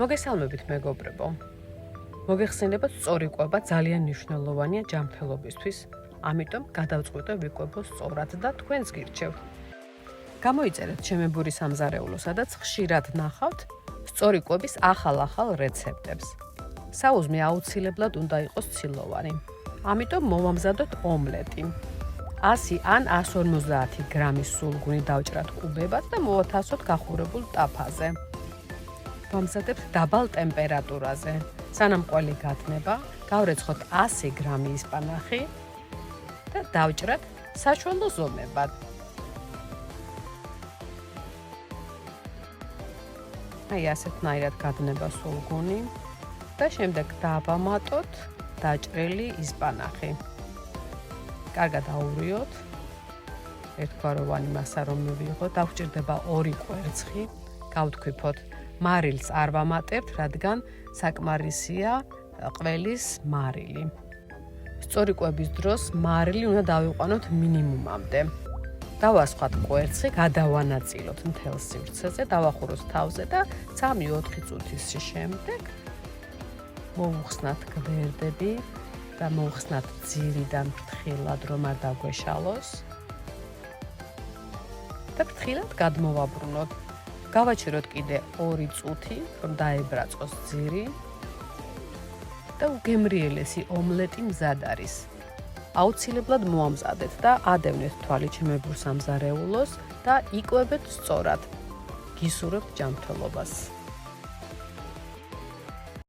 მოგესალმებით მეგობრებო. მოგეხსენებათ სწორი კვება ძალიან მნიშვნელოვანია ჯანმრთელობისთვის, ამიტომ გადავწყვიტე ვიკვებო სწორად და თქვენს გირჩევთ. გამოიწერეთ ჩემებური სამზარეულო, სადაც ხშირად ნახავთ სწორი კვების ახალ რეცეპტებს. საუზმე აუცილებლად უნდა იყოს ცილოვანი. ამიტომ მოვამზადოთ ომლეტი. 100 ან 150 გრამის სულგუნი დავჭრათ კუბებად და მოვათავსოთ გახურებულ ტაფაზე. ვამზადებთ დაბალ ტემპერატურაზე. სანამ ყველი გათნება, გავრეცხოთ 100 გრამი ისპანახი და დავჭრათ საშუალო ზომებად. აი ასეთნაირად გადნება სულგუნი და შემდეგ დავამატოთ დაჭრილი ისპანახი. კარგად აურიოთ. ერთგვაროვანი მასა რომ მივიღოთ, დაგვჭირდება 2 კვერცხი, გავთქვიფოთ. მარილს არ ვამატებთ, რადგან საკმარისია ყველის მარილი. სწორი კვების დროს მარილი უნდა დავიყვანოთ მინიმუმამდე. დავასხათ კვერცხი, გადავანაწილოთ მთელ სივრცეზე, დავახუროთ თავზე და 3-4 წუთის შემდეგ მოვუხსნათ გვერდები და მოვუხსნათ ძირიდან ფრთხილად, რომ არ დაგვეშალოს. და ფრთხილად გადმოვაბრუნოთ. გავაჩეროთ კიდე 2 წუთი, რომ დაებრაწყოს ძირი და უგემრიელესი ომლეტი მზად არის. აუცილებლად მოამზადეთ და ადევნეთ თვალი ჩემებურ სამზარეულოს და იკვებეთ სწორად. გისურვებთ ჯანმრთელობას.